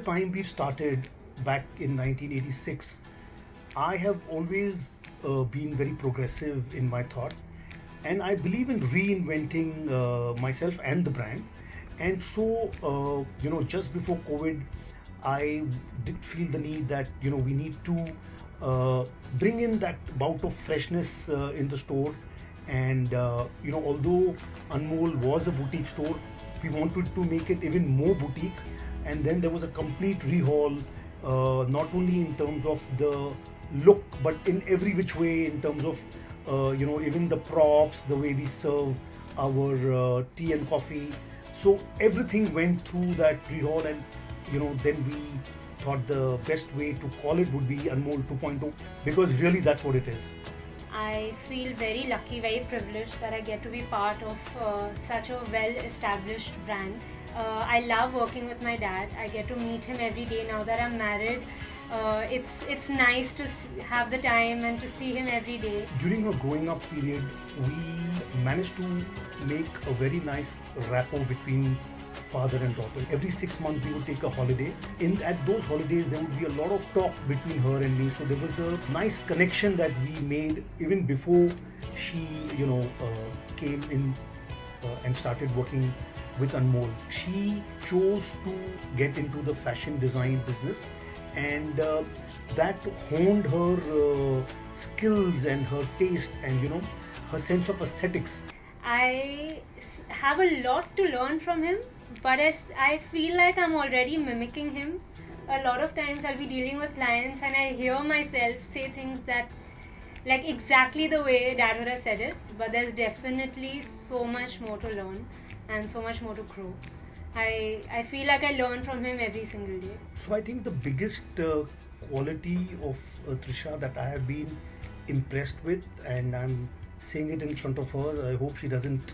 time we started back in 1986, I have always been very progressive in my thought, and I believe in reinventing myself and the brand. And so, just before COVID, I did feel the need that we need to bring in that bout of freshness in the store. And although Anmol was a boutique store, we wanted to make it even more boutique. And then there was a complete rehaul, not only in terms of the look, but in every which way, in terms of even the props, the way we serve our tea and coffee. So everything went through that rehaul, and then we thought the best way to call it would be Anmol 2.0, because really that's what it is. I feel very lucky, very privileged that I get to be part of such a well-established brand. I love working with my dad. I get to meet him every day now that I'm married. It's nice to have the time and to see him every day. During her growing up period, we managed to make a very nice rapport between father and daughter. Every 6 months we would take a holiday. At those holidays there would be a lot of talk between her and me. So there was a nice connection that we made even before she, came in and started working with Anmol. She chose to get into the fashion design business, and that honed her skills and her taste and her sense of aesthetics. I have a lot to learn from him, but I feel like I'm already mimicking him. A lot of times I'll be dealing with clients and I hear myself say things that like exactly the way Dad would have said it, but there's definitely so much more to learn and so much more to grow. I feel like I learn from him every single day. So I think the biggest quality of Trisha that I have been impressed with, and I'm saying it in front of her, I hope she doesn't,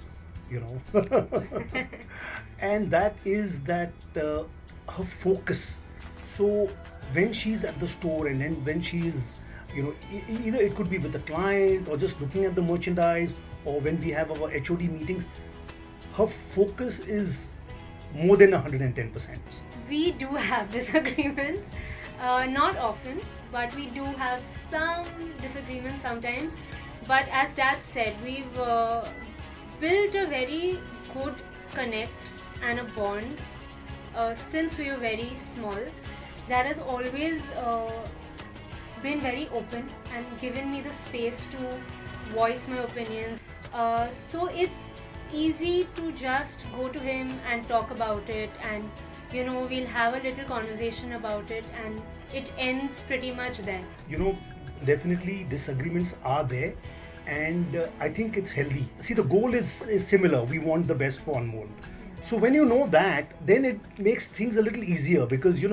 and that is that her focus. So when she's at the store, and then when she's, either it could be with the client or just looking at the merchandise, or when we have our HOD meetings, her focus is more than 110%. We do have disagreements, not often, but we do have some disagreements sometimes. But as Dad said, we've built a very good connect and a bond since we were very small. That has always been very open and given me the space to voice my opinions. So it's easy to just go to him and talk about it, and we'll have a little conversation about it, and it ends pretty much there. Definitely disagreements are there, and I think it's healthy. See, the goal is similar. We want the best for Anmol. So when you know that, then it makes things a little easier, because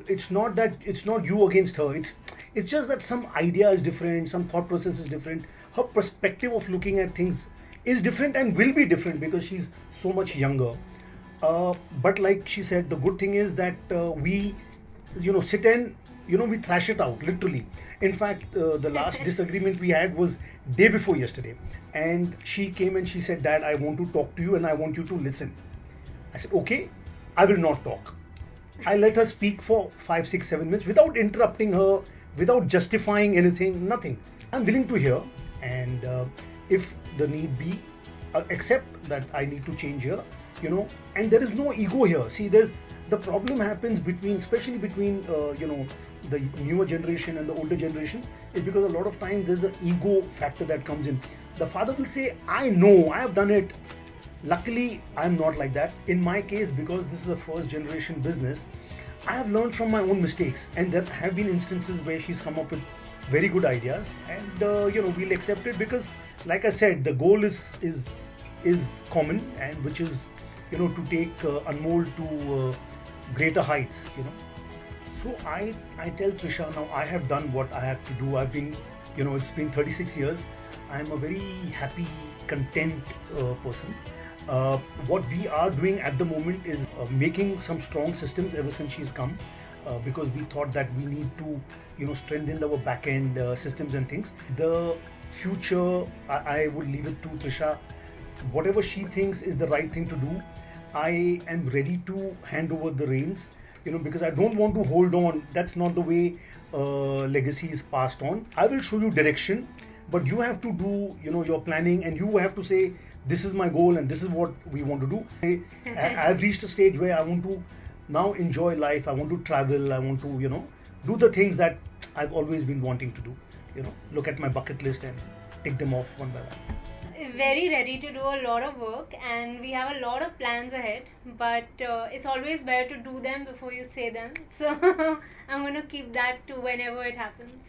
it's not you against her. It's just that some idea is different, some thought process is different. Her perspective of looking at things is different and will be different because she's so much younger. But like she said, the good thing is that we sit and we thrash it out literally. In fact, the last disagreement we had was day before yesterday, and she came and she said, "Dad, I want to talk to you and I want you to listen." I said, "Okay, I will not talk." I let her speak for 5, 6, 7 minutes without interrupting her, without justifying anything, nothing. I'm willing to hear, and if the need be, accept that I need to change here, and there is no ego here. See, the problem happens especially between the newer generation and the older generation, is because a lot of times there's an ego factor that comes in. The father will say, "I know, I have done it." Luckily, I'm not like that. In my case, because this is a first generation business, I have learned from my own mistakes, and there have been instances where she's come up with very good ideas, and we'll accept it, because like I said, the goal is common, and which is to take Anmol to greater heights. So I tell Trisha, now I have done what I have to do. I've been, it's been 36 years. I'm a very happy, content person. What we are doing at the moment is making some strong systems ever since she's come, because we thought that we need to strengthen our back end systems and things. The future, I would leave it to Trisha. Whatever she thinks is the right thing to do, I am ready to hand over the reins. because I don't want to hold on. That's not the way legacy is passed on. I will show you direction, but you have to do, your planning, and you have to say, this is my goal and this is what we want to do. I've reached a stage where I want to now enjoy life. I want to travel. I want to, do the things that I've always been wanting to do. Look at my bucket list and tick them off one by one. Very ready to do a lot of work, and we have a lot of plans ahead, but it's always better to do them before you say them. So I'm going to keep that to whenever it happens.